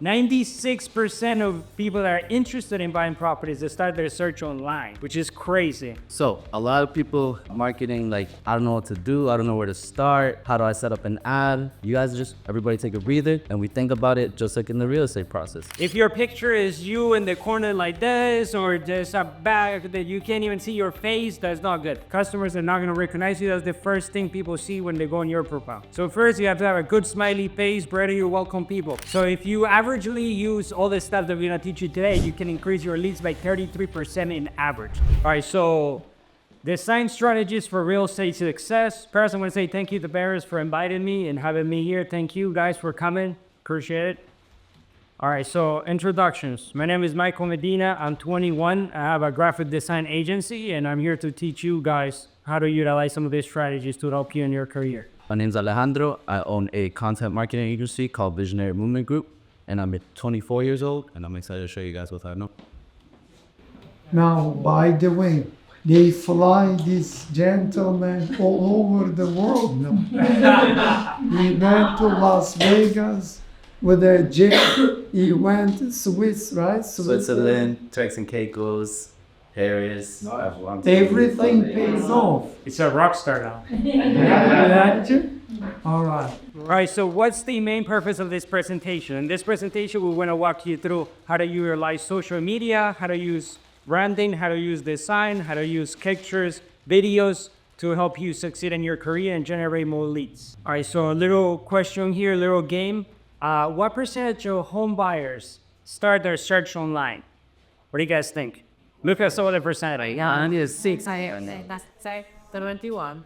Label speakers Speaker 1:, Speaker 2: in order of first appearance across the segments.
Speaker 1: 96% of people that are interested in buying properties, they start their search online, which is crazy.
Speaker 2: So a lot of people marketing like, I don't know what to do. I don't know where to start. How do I set up an ad? You guys just, everybody take a breather and we think about it just like in the real estate process.
Speaker 1: If your picture is you in the corner like this, or there's a back that you can't even see your face, that's not good. Customers are not gonna recognize you. That's the first thing people see when they go on your profile. So first you have to have a good smiley face, ready to welcome people. So if you averagely use all the stuff that we're gonna teach you today, you can increase your leads by 33% in average. All right, so design strategies for real estate success. First, I'm gonna say thank you to Barris for inviting me and having me here. Thank you guys for coming, appreciate it. All right, so introductions. My name is Michael Medina, I'm 21. I have a graphic design agency and I'm here to teach you guys how to utilize some of these strategies to help you in your career.
Speaker 2: My name's Alejandro. I own a content marketing agency called Visionary Movement Group. And I'm 24 years old, and I'm excited to show you guys what I know.
Speaker 3: Now, by the way, they fly these gentlemen all over the world now. He went to Las Vegas with a jet. He went to Swiss, right?
Speaker 2: Switzerland, Turks and Caicos, Paris.
Speaker 3: Everything pays off.
Speaker 1: It's a rock star now.
Speaker 3: Imagine. All right.
Speaker 1: Right, so what's the main purpose of this presentation? In this presentation, we want to walk you through how to utilize social media, how to use branding, how to use design, how to use pictures, videos to help you succeed in your career and generate more leads. All right, so a little question here, a little game. What percentage of home buyers start their search online? What do you guys think? Look at some of the percentage.
Speaker 4: Yeah, I need 6. That's 21.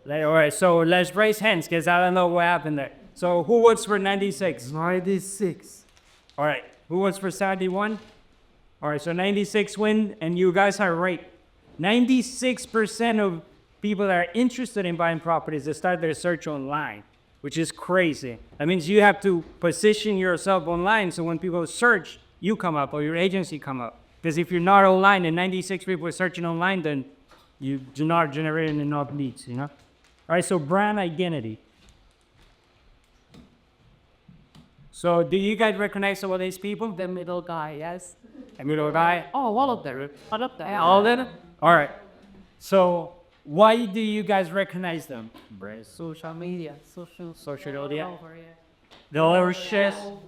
Speaker 1: All right, so let's raise hands because I don't know what happened there. So who votes for 96?
Speaker 3: 96.
Speaker 1: All right, who votes for 71? All right, so 96 win, and you guys are right. 96% of people that are interested in buying properties, they start their search online, which is crazy. That means you have to position yourself online so when people search, you come up or your agency come up. Because if you're not online and 96 people are searching online, then you do not generate enough leads, you know? All right, so brand identity. So do you guys recognize some of these people?
Speaker 4: The middle guy, yes.
Speaker 1: The middle guy?
Speaker 4: Oh, all of them. All of them.
Speaker 1: All of them? All right. So why do you guys recognize them?
Speaker 4: Social media.
Speaker 1: Social media.
Speaker 4: Over, yeah.
Speaker 1: The little shit. All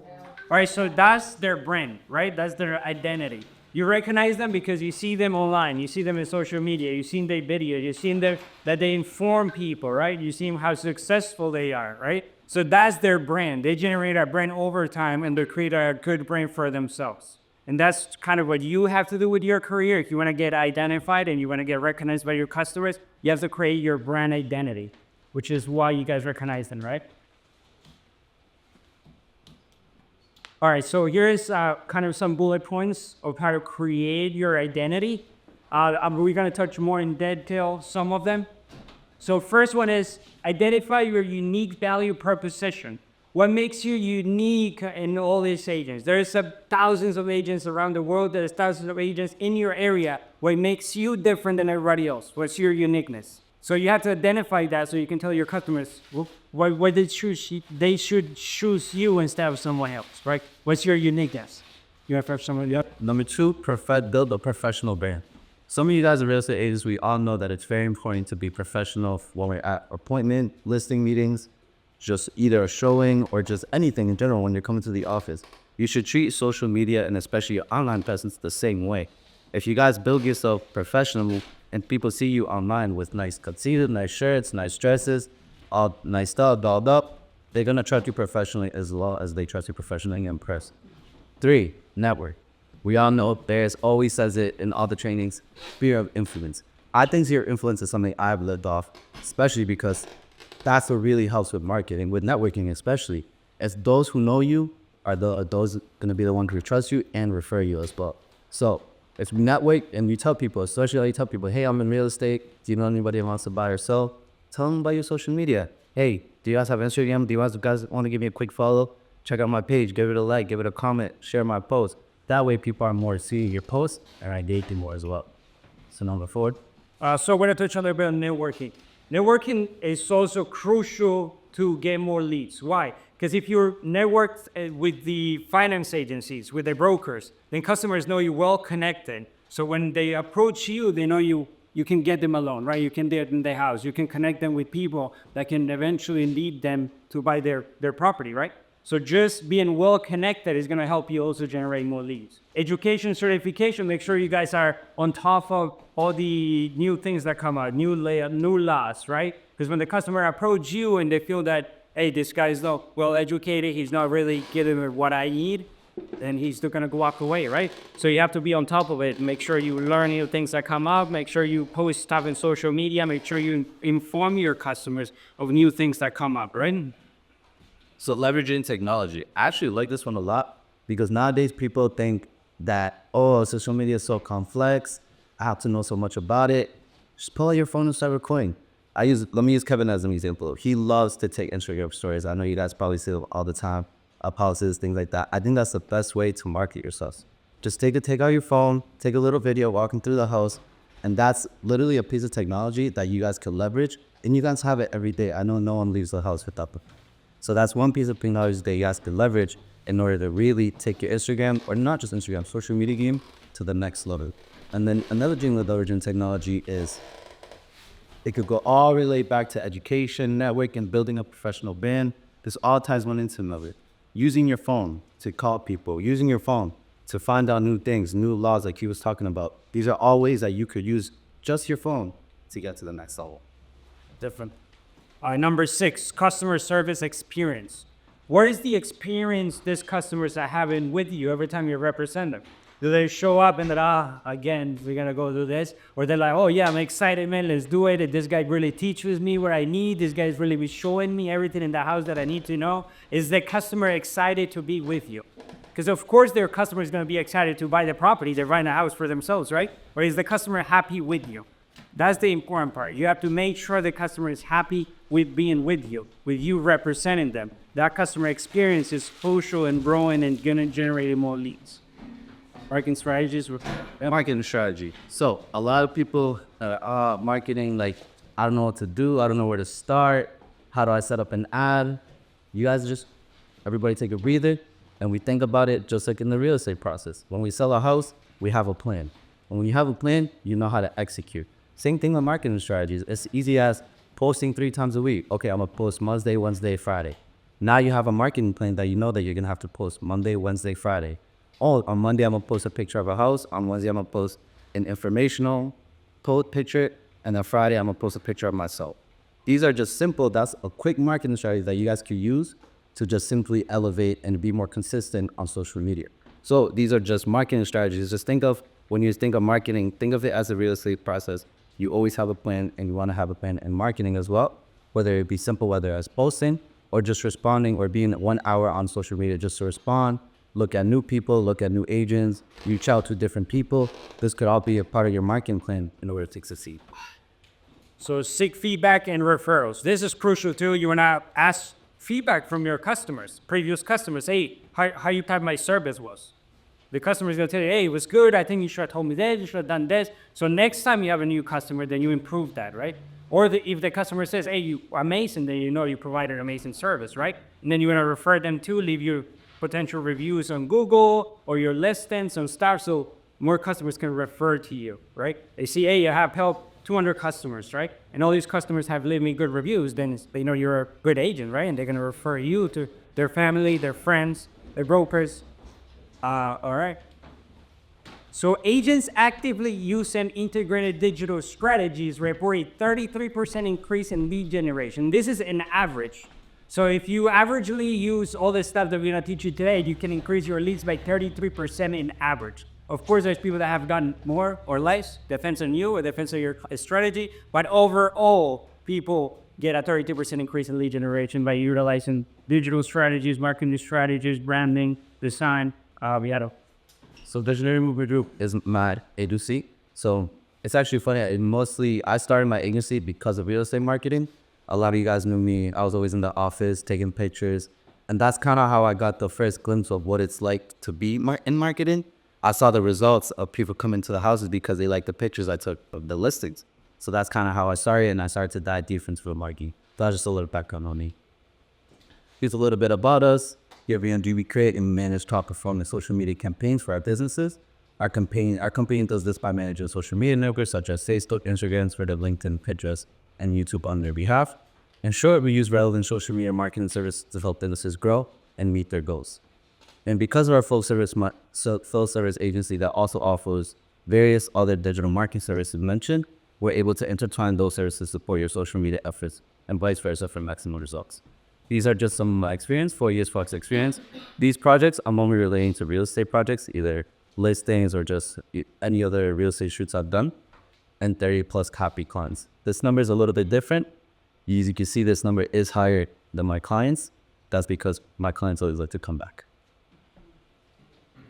Speaker 1: right, so that's their brand, right? That's their identity. You recognize them because you see them online, you see them in social media, you see their videos, you see them that they inform people, right? You see how successful they are, right? So that's their brand. They generate a brand over time and they create a good brand for themselves. And that's kind of what you have to do with your career. If you want to get identified and you want to get recognized by your customers, you have to create your brand identity, which is why you guys recognize them, right? All right, so here's kind of some bullet points of how to create your identity. We're gonna touch more in detail some of them. So first one is identify your unique value proposition. What makes you unique in all these agents? There's thousands of agents around the world. There's thousands of agents in your area. What makes you different than everybody else? What's your uniqueness? So you have to identify that so you can tell your customers why they should choose you instead of someone else, right? What's your uniqueness? You have to have someone else.
Speaker 2: Number 2, build a professional brand. Some of you guys are real estate agents. We all know that it's very important to be professional when we're at appointment, listing meetings, just either a showing or just anything in general when you're coming to the office. You should treat social media and especially your online presence the same way. If you guys build yourself professional and people see you online with nice tuxedos, nice shirts, nice dresses, all nice stuff, dolled up, they're gonna trust you professionally as well as they trust you professionally and impress. 3, network. We all know Bears always says it in all the trainings, fear of influence. I think sphere of influence is something I've lived off, especially because that's what really helps with marketing, with networking especially, as those who know you are those gonna be the ones who trust you and refer you as well. So if you network and you tell people, especially you tell people, hey, I'm in real estate, do you know anybody who wants to buy or sell? Tell them about your social media. Hey, do you guys have Instagram? Do you guys want to give me a quick follow? Check out my page, give it a like, give it a comment, share my post. That way people are more seeing your posts and engaging more as well. So number 4.
Speaker 1: So we're going to touch a little bit on networking. Networking is also crucial to get more leads. Why? Because if you're networked with the finance agencies, with the brokers, then customers know you're well connected. So when they approach you, they know you can get them a loan, right? You can get them their house. You can connect them with people that can eventually lead them to buy their property, right? So just being well connected is going to help you also generate more leads. Education certification, make sure you guys are on top of all the new things that come out, new laws, right? Because when the customer approach you and they feel that, hey, this guy's not well educated, he's not really giving me what I need, then he's still gonna walk away, right? So you have to be on top of it. Make sure you learn new things that come up. Make sure you post stuff in social media. Make sure you inform your customers of new things that come up, right?
Speaker 2: So leveraging technology. I actually like this one a lot because nowadays people think that, oh, social media is so complex. I have to know so much about it. Just pull out your phone and start recording. Let me use Kevin as an example. He loves to take Instagram stories. I know you guys probably see them all the time. Policies, things like that. I think that's the best way to market yourselves. Just take out your phone, take a little video walking through the house, and that's literally a piece of technology that you guys can leverage, and you guys have it every day. I know no one leaves the house without it. So that's one piece of technology that you guys can leverage in order to really take your Instagram, or not just Instagram, social media game to the next level. And then another thing with leveraging technology is it could go all the way back to education, networking, building a professional brand. This all ties one into another. Using your phone to call people, using your phone to find out new things, new laws like he was talking about. These are all ways that you could use just your phone to get to the next level.
Speaker 1: Different. Number 6, customer service experience. What is the experience these customers are having with you every time you represent them? Do they show up and they're, again, we're going to go do this? Or they're like, oh, yeah, I'm excited, man, let's do it. This guy really teaches me what I need. This guy's really be showing me everything in the house that I need to know. Is the customer excited to be with you? Because, of course, their customer is going to be excited to buy the property. They're buying a house for themselves, right? Or is the customer happy with you? That's the important part. You have to make sure the customer is happy with being with you representing them. That customer experience is crucial and growing and going to generate more leads. Marketing strategies.
Speaker 2: Marketing strategy. So a lot of people marketing, like, I don't know what to do. I don't know where to start. How do I set up an ad? You guys everybody take a breather and we think about it just like in the real estate process. When we sell a house, we have a plan. And when you have a plan, you know how to execute. Same thing with marketing strategies. It's easy as posting 3 times a week. Okay, I'm gonna post Monday, Wednesday, Friday. Now you have a marketing plan that you know that you're gonna have to post Monday, Wednesday, Friday. Oh, on Monday, I'm going to post a picture of a house. On Wednesday, I'm going to post an informational picture. And on Friday, I'm going to post a picture of myself. These are just simple. That's a quick marketing strategy that you guys could use to just simply elevate and be more consistent on social media. So these are just marketing strategies. Just when you think of marketing, think of it as a real estate process. You always have a plan, and you want to have a plan in marketing as well, whether it be simple, whether it's posting or just responding or being 1 hour on social media just to respond. Look at new people, look at new agents, reach out to different people. This could all be a part of your marketing plan in order to succeed.
Speaker 1: So seek feedback and referrals. This is crucial too. You want to ask feedback from your customers, previous customers. Hey, how you thought my service was? The customer is going to tell you, hey, it was good. I think you should have told me this. You should have done this. So next time you have a new customer, then you improve that, right? Or if the customer says, hey, you amazing, then you know you provided amazing service, right? And then you want to refer them to, leave your potential reviews on Google or your listings and stuff, so more customers can refer to you, right? They see, hey, you have helped 200 customers, right? And all these customers have leave me good reviews, then they know you're a good agent, right? And they're gonna refer you to their family, their friends, their brokers. All right. So agents actively use and integrated digital strategies report a 33% increase in lead generation. This is an average. So if you averagely use all the stuff that we're gonna teach you today, you can increase your leads by 33% in average. Of course, there's people that have done more or less, depends on you or depends on your strategy, but overall, people get a 32% increase in lead generation by utilizing digital strategies, marketing strategies, branding, design,
Speaker 2: So Visionary Mover Group is my agency. So it's actually funny. I started my agency because of real estate marketing. A lot of you guys knew me. I was always in the office taking pictures. And that's kind of how I got the first glimpse of what it's like to be in marketing. I saw the results of people coming to the houses because they liked the pictures I took of the listings. So that's kind of how I started, and I started to dive deep into the marketing. That's just a little background on me. Here's a little bit about us. Here we create and manage top performing social media campaigns for our businesses. Our company does this by managing social media networks such as Facebook, Instagram, Twitter, LinkedIn, Pinterest, and YouTube on their behalf. In short, we use relevant social media marketing services to help businesses grow and meet their goals. And because of our full service agency that also offers various other digital marketing services mentioned, we're able to intertwine those services to support your social media efforts and vice versa for maximum results. These are just some of my experience, 4 years plus experience. These projects, I'm only relating to real estate projects, either listings or just any other real estate shoots I've done, and 30 plus copy clients. This number is a little bit different. As you can see, this number is higher than my clients. That's because my clients always like to come back.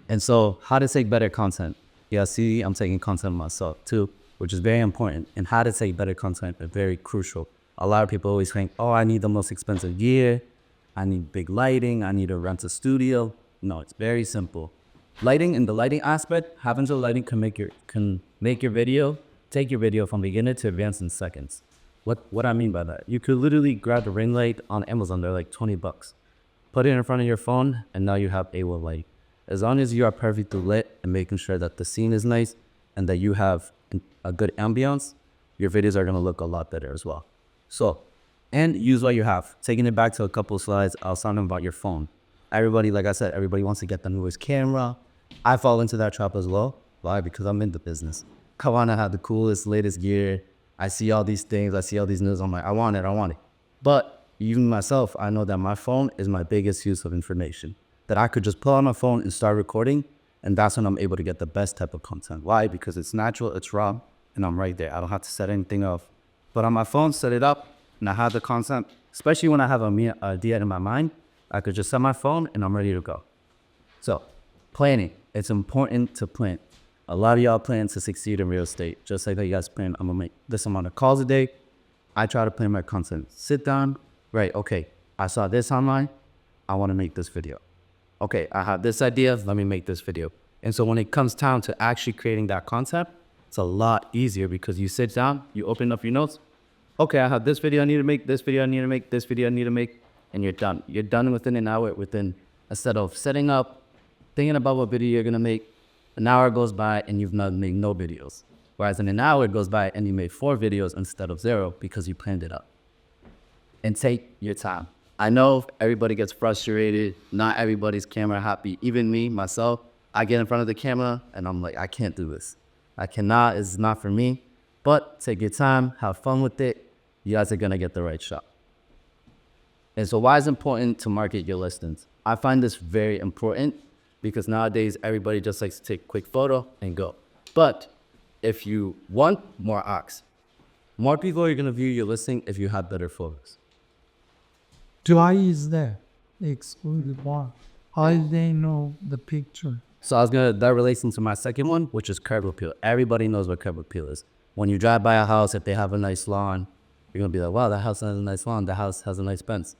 Speaker 2: And so how to take better content. Yeah, see, I'm taking content myself too, which is very important. And how to take better content is very crucial. A lot of people always think, oh, I need the most expensive gear. I need big lighting. I need to rent a studio. No, it's very simple. Lighting, in the lighting aspect, having the lighting can make your video, take your video from beginner to advanced in seconds. What I mean by that, you could literally grab the ring light on Amazon. They're like $20. Put it in front of your phone, and now you have A1 light. As long as you are perfectly lit and making sure that the scene is nice and that you have a good ambience, your videos are gonna look a lot better as well. So, and use what you have. Taking it back to a couple of slides, I was talking about your phone. Everybody, like I said, everybody wants to get the newest camera. I fall into that trap as well. Why? Because I'm in the business. I want to have the coolest, latest gear. I see all these things. I see all these news. I'm like, I want it. But even myself, I know that my phone is my biggest use of information. That I could just pull on my phone and start recording. And that's when I'm able to get the best type of content. Why? Because it's natural, it's raw, and I'm right there. I don't have to set anything up. But on my phone, set it up, and I have the content. Especially when I have an idea in my mind, I could just set my phone and I'm ready to go. So, planning. It's important to plan. A lot of y'all plan to succeed in real estate. Just like that you guys plan, I'm gonna make this amount of calls a day. I try to plan my content. Sit down, right, okay, I saw this online, I wanna make this video. Okay, I have this idea, let me make this video. And so when it comes down to actually creating that concept, it's a lot easier because you sit down, you open up your notes. Okay, I have this video I need to make, this video I need to make, this video I need to make, and you're done. You're done within an hour, instead of setting up, thinking about what video you're gonna make. An hour goes by and you've not made no videos. Whereas in an hour it goes by and you made 4 videos instead of 0 because you planned it out. And take your time. I know everybody gets frustrated. Not everybody's camera happy. Even me, myself, I get in front of the camera and I'm like, I can't do this. I cannot, it's not for me. But take your time, have fun with it. You guys are gonna get the right shot. And so why is it important to market your listings? I find this very important because nowadays everybody just likes to take a quick photo and go. But if you want more eyes, more people are gonna view your listing if you have better photos.
Speaker 3: Why is there? Excluded one. How do they know the picture?
Speaker 2: So that relates into my second one, which is curb appeal. Everybody knows what curb appeal is. When you drive by a house, if they have a nice lawn, you're gonna be like, wow, that house has a nice lawn, that house has a nice fence.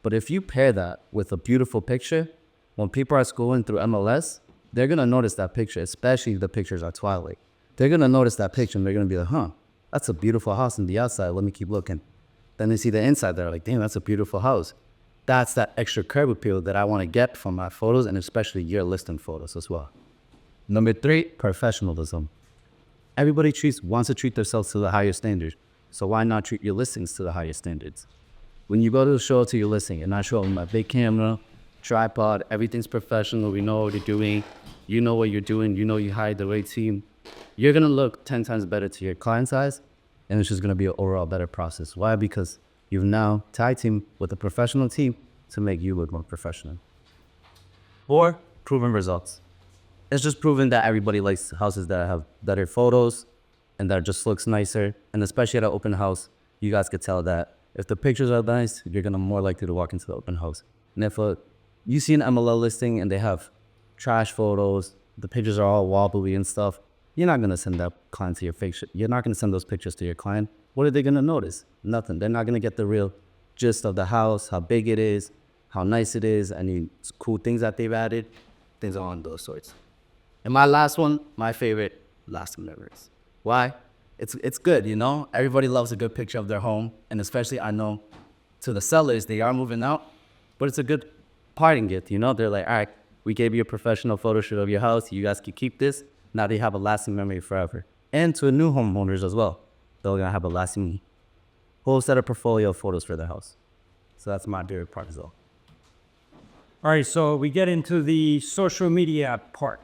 Speaker 2: But if you pair that with a beautiful picture, when people are scrolling through MLS, they're gonna notice that picture, especially if the pictures are twilight. They're gonna notice that picture and they're gonna be like, huh, that's a beautiful house on the outside, let me keep looking. Then they see the inside, they're like, damn, that's a beautiful house. That's that extra curb appeal that I wanna get from my photos and especially your listing photos as well. Number 3, professionalism. Everybody wants to treat themselves to the higher standard. So why not treat your listings to the higher standards? When you go to show it to your listing and I show them my big camera, tripod, everything's professional, we know what you're doing, you know what you're doing, you know you hired the right team, you're gonna look 10 times better to your client's eyes, and it's just gonna be an overall better process. Why? Because you've now tag teamed with a professional team to make you look more professional. 4, proven results. It's just proven that everybody likes houses that have better photos and that just looks nicer. And especially at an open house, you guys could tell that if the pictures are nice, you're gonna more likely to walk into the open house. And if you see an MLL listing and they have trash photos, the pictures are all wobbly and stuff, you're not gonna send that client to your fake shit. You're not gonna send those pictures to your client. What are they gonna notice? Nothing. They're not gonna get the real gist of the house, how big it is, how nice it is, any cool things that they've added, things along those sorts. And my last one, my favorite, lasting memories. Why? It's good, you know? Everybody loves a good picture of their home, and especially I know to the sellers, they are moving out. But it's a good parting gift, you know? They're like, all right, we gave you a professional photo shoot of your house. You guys can keep this. Now they have a lasting memory forever. And to new homeowners as well. They're going to have a lasting whole set of portfolio photos for their house. So that's my favorite part as well.
Speaker 1: All right, so we get into the social media part.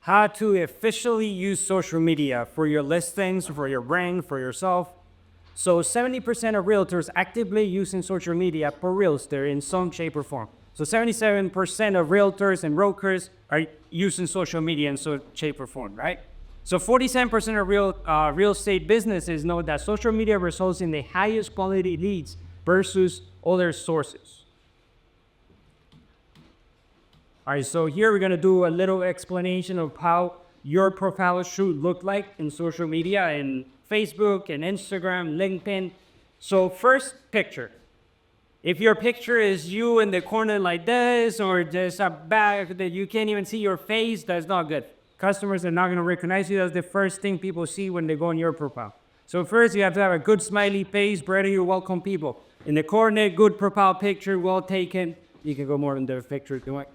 Speaker 1: How to officially use social media for your listings, for your brand, for yourself. So 70% of realtors actively using social media for real estate in some shape or form. So 77% of realtors and brokers are using social media in some shape or form, right? So 47% of real estate businesses know that social media results in the highest quality leads versus other sources. All right, so here we're gonna do a little explanation of how your profile should look like in social media, in Facebook and Instagram, LinkedIn. So first, picture. If your picture is you in the corner like this, or there's a back that you can't even see your face, that's not good. Customers are not gonna recognize you. That's the first thing people see when they go on your profile. So first, you have to have a good smiley face, ready to welcome people. In the corner, good profile picture, well taken. You can go more in the picture if you want.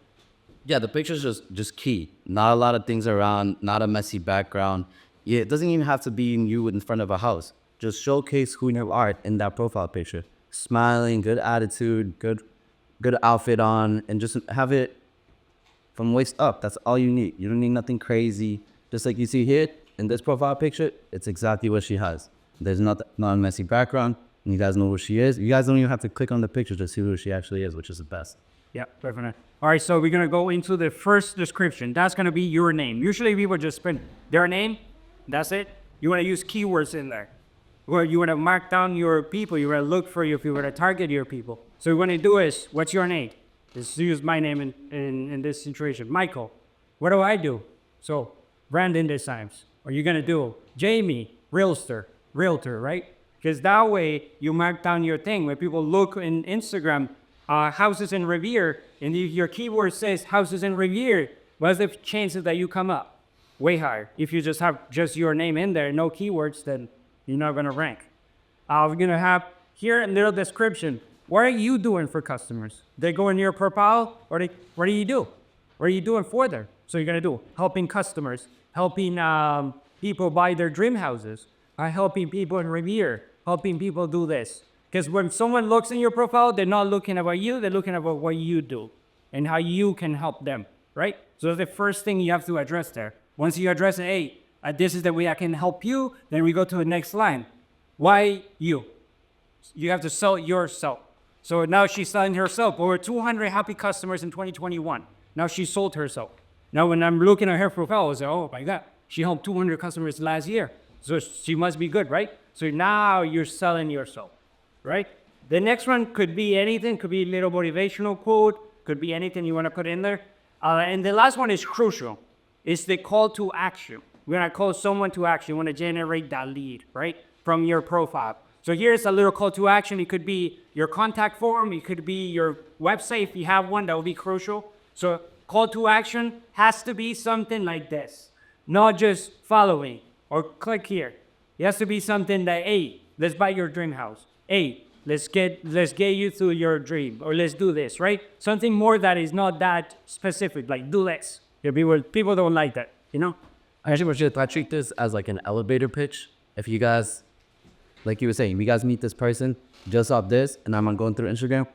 Speaker 2: Yeah, the picture's just key. Not a lot of things around, not a messy background. Yeah, it doesn't even have to be you in front of a house. Just showcase who you are in that profile picture. Smiling, good attitude, good outfit on, and just have it from waist up. That's all you need. You don't need nothing crazy. Just like you see here in this profile picture, it's exactly what she has. There's not a messy background, and you guys know who she is. You guys don't even have to click on the picture to see who she actually is, which is the best.
Speaker 1: Yeah, definitely. All right, so we're gonna go into the first description. That's gonna be your name. Usually people just print their name, that's it. You wanna use keywords in there. Or you wanna mark down your people, you wanna look for if you wanna target your people. So what you wanna do is, what's your name? Let's use my name in this situation, Michael. What do I do? So, Brandon Designs. Or you're gonna do Jamie, Realtor, right? Because that way you mark down your thing. When people look in Instagram, houses in Revere, and if your keyword says houses in Revere, what's the chances that you come up? Way higher. If you just have just your name in there, no keywords, then you're not gonna rank. We're gonna have here a little description. What are you doing for customers? They go in your profile, or what do you do? What are you doing for them? So you're gonna do helping customers, helping people buy their dream houses, helping people in Revere, helping people do this. Because when someone looks in your profile, they're not looking about you, they're looking about what you do and how you can help them, right? So that's the first thing you have to address there. Once you address it, hey, this is the way I can help you, then we go to the next line. Why you? You have to sell yourself. So now she's selling herself. Over 200 happy customers in 2021. Now she sold herself. Now when I'm looking at her profile, I say, oh my God, she helped 200 customers last year. So she must be good, right? So now you're selling yourself. Right? The next one could be anything, could be a little motivational quote, could be anything you want to put in there. And the last one is crucial. It's the call to action. We're going to call someone to action. You want to generate that lead, right? From your profile. So here's a little call to action. It could be your contact form. It could be your website. If you have one, that would be crucial. So call to action has to be something like this. Not just following or click here. It has to be something that, hey, let's buy your dream house. Hey, let's get you through your dream, or let's do this, right? Something more that is not that specific, like do this. Yeah, people don't like that, you know?
Speaker 2: Actually, I treat this as like an elevator pitch. If you guys, like you were saying, you guys meet this person just off this, and I'm going through Instagram,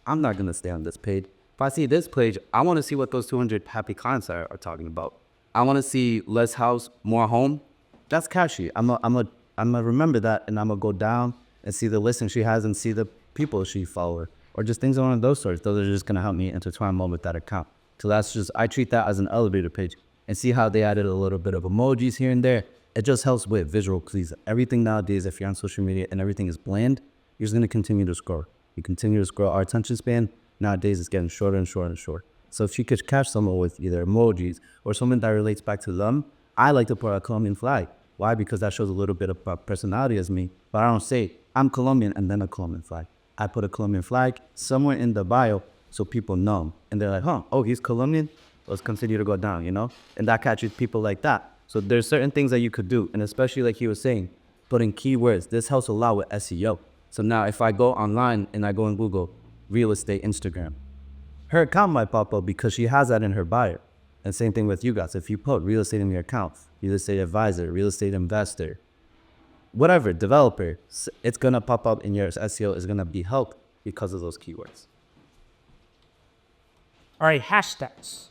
Speaker 2: I'm not gonna stay on this page. If I see this page, I want to see what those 200 happy clients are talking about. I want to see less house, more home. That's catchy. I'm gonna remember that, and I'm gonna go down and see the listing she has and see the people she follows, or just things along those sorts. Those are just gonna help me intertwine more with that account. So that's just, I treat that as an elevator page, and see how they added a little bit of emojis here and there. It just helps with visual cues. Everything nowadays, if you're on social media and everything is bland, you're just gonna continue to scroll. You continue to scroll. Our attention span nowadays is getting shorter and shorter and shorter. So if she could catch someone with either emojis or something that relates back to them, I like to put a Colombian flag. Why? Because that shows a little bit of personality as me, but I don't say I'm Colombian and then a Colombian flag. I put a Colombian flag somewhere in the bio so people know. And they're like, oh, he's Colombian? Let's continue to go down, you know? And that catches people like that. So there's certain things that you could do. And especially like he was saying, putting keywords. This helps a lot with SEO. So now if I go online and I go in Google, real estate Instagram, her account might pop up because she has that in her bio. And same thing with you guys. If you put real estate in your account, real estate advisor, real estate investor, whatever, developer, it's going to pop up in your SEO, is going to be helped because of those keywords.
Speaker 1: All right, hashtags.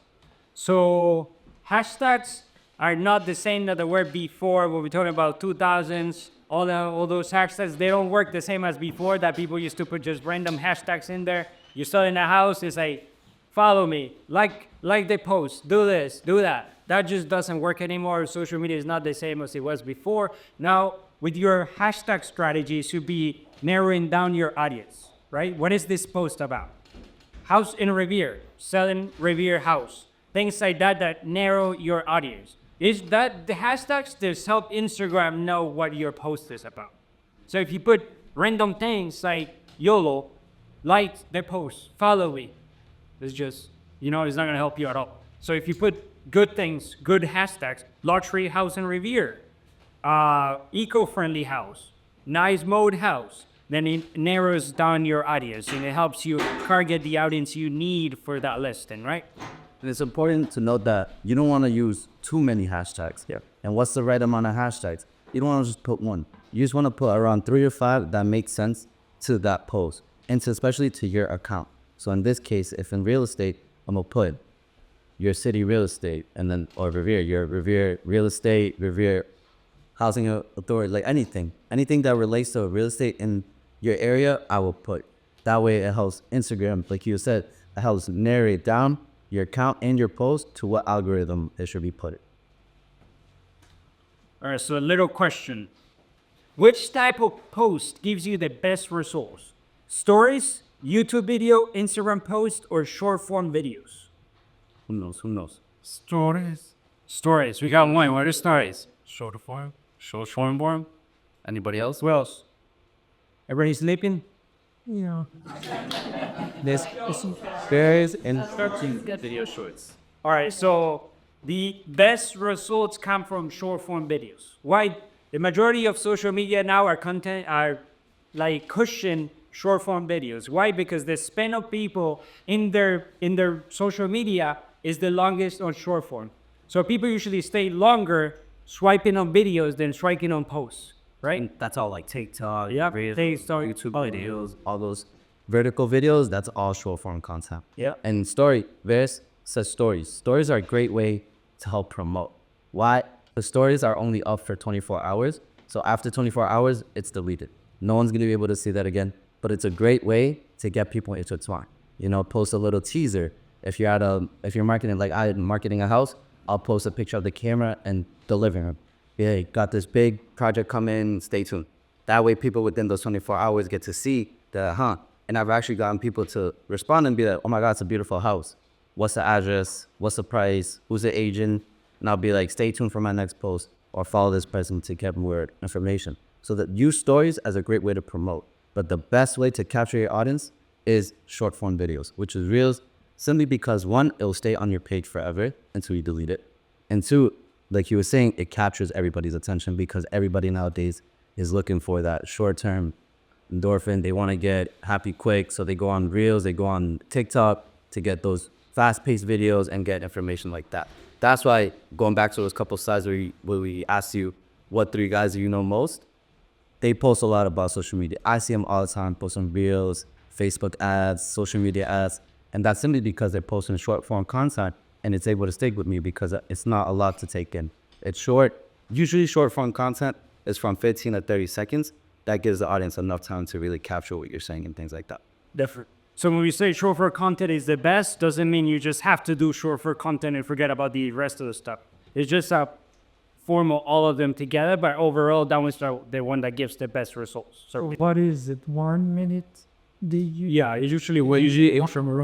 Speaker 1: So hashtags are not the same that they were before. When we're talking about 2000s, all those hashtags, they don't work the same as before, that people used to put just random hashtags in there. You're selling a house, it's like, follow me, like the post, do this, do that. That just doesn't work anymore. Social media is not the same as it was before. Now, with your hashtag strategy, you should be narrowing down your audience, right? What is this post about? House in Revere, selling Revere house. Things like that that narrow your audience. Is that the hashtags just help Instagram know what your post is about? So if you put random things like YOLO, like the post, follow me, it's just, it's not gonna help you at all. So if you put good things, good hashtags, luxury house in Revere, eco-friendly house, nice mode house, then it narrows down your audience and it helps you target the audience you need for that listing, right?
Speaker 2: And it's important to note that you don't want to use too many hashtags.
Speaker 1: Yeah.
Speaker 2: And what's the right amount of hashtags? You don't want to just put one. You just want to put around 3 or 5 that make sense to that post, and especially to your account. So in this case, if in real estate, I'm going to put your city real estate, and then, or Revere, your Revere real estate, Revere housing authority, like anything that relates to real estate in your area, I will put. That way it helps Instagram, like you said, it helps narrate down your account and your post to what algorithm it should be put in.
Speaker 1: All right, so a little question. Which type of post gives you the best results? Stories, YouTube video, Instagram post, or short form videos?
Speaker 2: Who knows?
Speaker 1: Stories. We got one. What are stories?
Speaker 5: Short form. Anybody else?
Speaker 1: Who else? Everybody sleeping?
Speaker 2: This varies in
Speaker 5: Video shorts.
Speaker 1: All right, so the best results come from short form videos. Why? The majority of social media now are like cushion short form videos. Why? Because the span of people in their social media is the longest on short form. So people usually stay longer swiping on videos than swiping on posts, right?
Speaker 5: And that's all like TikTok,
Speaker 1: Yep,
Speaker 5: Reels,
Speaker 1: TikTok,
Speaker 5: YouTube videos.
Speaker 2: all those vertical videos, that's all short form content.
Speaker 1: Yeah.
Speaker 2: And Vers says stories. Stories are a great way to help promote. Why? The stories are only up for 24 hours. So after 24 hours, it's deleted. No one's gonna be able to see that again, but it's a great way to get people intertwined. Post a little teaser. If you're marketing, like I'm marketing a house, I'll post a picture of the camera and the living room. Yeah, got this big project coming, stay tuned. That way people within those 24 hours get to see and I've actually gotten people to respond and be like, oh my God, it's a beautiful house. What's the address? What's the price? Who's the agent? And I'll be like, stay tuned for my next post or follow this person to get more information. So that use stories as a great way to promote. But the best way to capture your audience is short form videos, which is Reels, simply because 1, it'll stay on your page forever until you delete it. And 2, like you were saying, it captures everybody's attention because everybody nowadays is looking for that short-term endorphin. They want to get happy quick, so they go on Reels, they go on TikTok to get those fast-paced videos and get information like that. That's why, going back to those couple slides where we asked you what 3 guys do you know most, they post a lot about social media. I see them all the time posting Reels, Facebook ads, social media ads, and that's simply because they're posting short-form content, and it's able to stick with me because it's not a lot to take in. It's short. Usually short-form content is from 15 to 30 seconds. That gives the audience enough time to really capture what you're saying and things like that.
Speaker 1: Different. So when we say short form content is the best, doesn't mean you just have to do short form content and forget about the rest of the stuff. It's just a form of all of them together, but overall, that one's the one that gives the best results.
Speaker 3: So what is it? 1 minute?
Speaker 1: Yeah, it's usually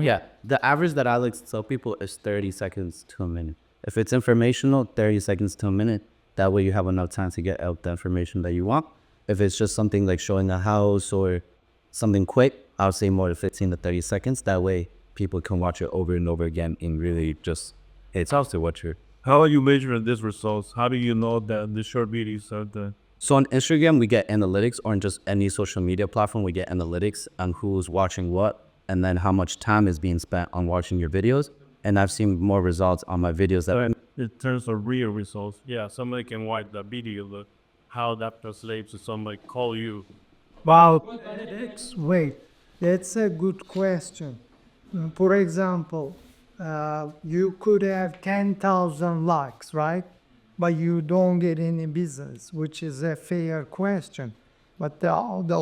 Speaker 2: Yeah, the average that I like to tell people is 30 seconds to a minute. If it's informational, 30 seconds to a minute. That way you have enough time to get out the information that you want. If it's just something like showing a house or something quick, I would say more than 15 to 30 seconds. That way people can watch it over and over again and really just, it's also what you're.
Speaker 6: How are you measuring these results? How do you know that the short videos are the...
Speaker 2: So on Instagram, we get analytics, or on just any social media platform, we get analytics on who's watching what and then how much time is being spent on watching your videos. And I've seen more results on my videos that
Speaker 6: And in terms of real results, yeah, somebody can watch the video, look how that translates to somebody call you.
Speaker 3: Wow. Wait, that's a good question. For example, you could have 10,000 likes, right? But you don't get any business, which is a fair question. But the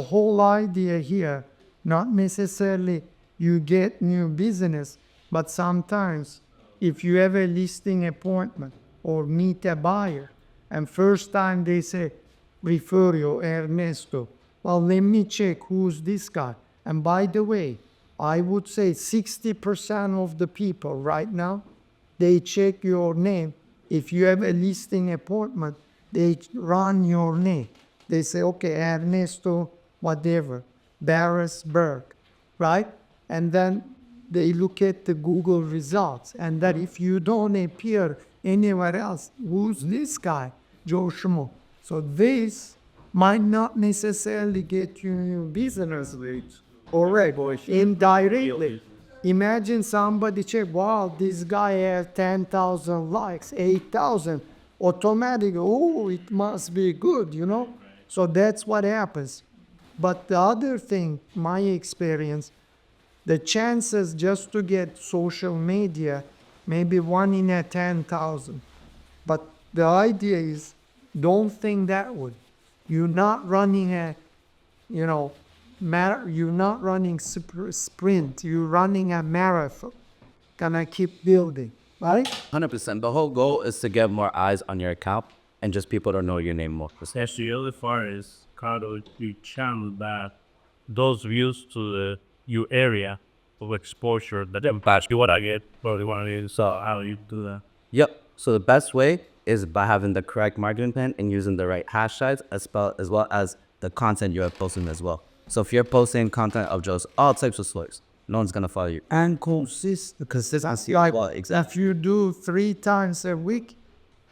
Speaker 3: whole idea here, not necessarily you get new business, but sometimes if you have a listing appointment or meet a buyer, and first time they say, refer you, Ernesto. Well, let me check who's this guy. And by the way, I would say 60% of the people right now, they check your name. If you have a listing appointment, they run your name. They say, okay, Ernesto, whatever, Barrisburg, right? And then they look at the Google results. And that if you don't appear anywhere else, who's this guy? Joe Schmo. So this might not necessarily get you new business leads. Alright, indirectly. Imagine somebody check, wow, this guy has 10,000 likes, 8,000. Automatically, oh, it must be good, you know? So that's what happens. But the other thing, my experience, the chances just to get social media, maybe 1 in a 10,000. But the idea is, don't think that way. You're not running a, you're not running sprint. You're running a marathon. Gonna keep building, right?
Speaker 2: 100%. The whole goal is to get more eyes on your account and just people to know your name more.
Speaker 6: As the other part is how do you channel that those views to the your area of exposure that impacts you what I get or what I get. So how do you do that?
Speaker 2: Yep. So the best way is by having the correct marketing plan and using the right hashtags as well as the content you are posting as well. So if you're posting content of just all types of slurs, no one's gonna follow you.
Speaker 3: And consistency. Like,
Speaker 2: Well, exactly.
Speaker 3: if you do 3 times a week,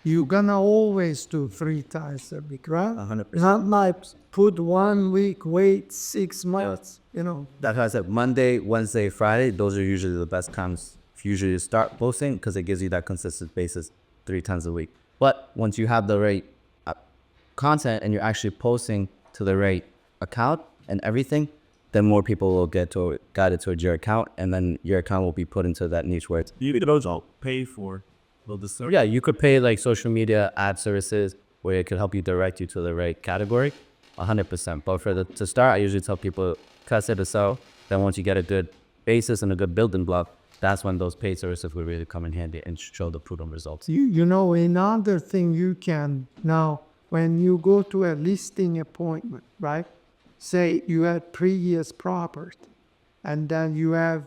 Speaker 3: you're gonna always do 3 times a week, right?
Speaker 2: 100%.
Speaker 3: It's not like put 1 week, wait 6 months,
Speaker 2: That's why I said Monday, Wednesday, Friday. Those are usually the best times usually to start posting because it gives you that consistent basis 3 times a week. But once you have the right content and you're actually posting to the right account and everything, then more people will get guided towards your account, and then your account will be put into that niche where it's.
Speaker 6: You could also pay for the service.
Speaker 2: Yeah, you could pay like social media ad services where it could help you direct you to the right category, 100%. But to start, I usually tell people cut it to sell. Then once you get a good basis and a good building block, that's when those paid services will really come in handy and show the proven results.
Speaker 3: Another thing you can now, when you go to a listing appointment, right? Say you had previous property and then you have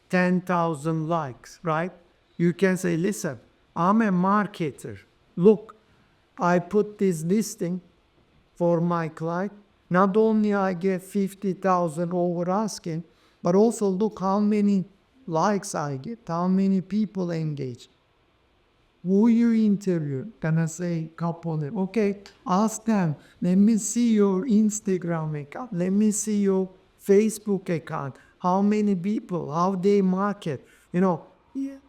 Speaker 3: 10,000 likes, right? You can say, listen, I'm a marketer. Look, I put this listing for my client. Not only I get 50,000 over asking, but also look how many likes I get, how many people engage. Who you interview? Gonna say couple of them. Okay, ask them. Let me see your Instagram account. Let me see your Facebook account. How many people? How they market?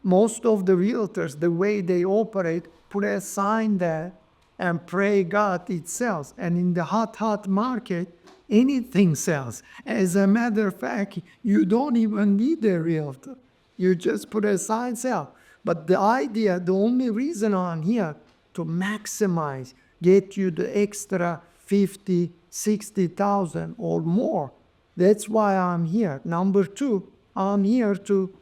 Speaker 3: Most of the realtors, the way they operate, put a sign there and pray God it sells. And in the hot market, anything sells. As a matter of fact, you don't even need a realtor. You just put a sign sell. But the idea, the only reason I'm here to maximize, get you the extra 50, 60,000 or more. That's why I'm here. Number 2, I'm here to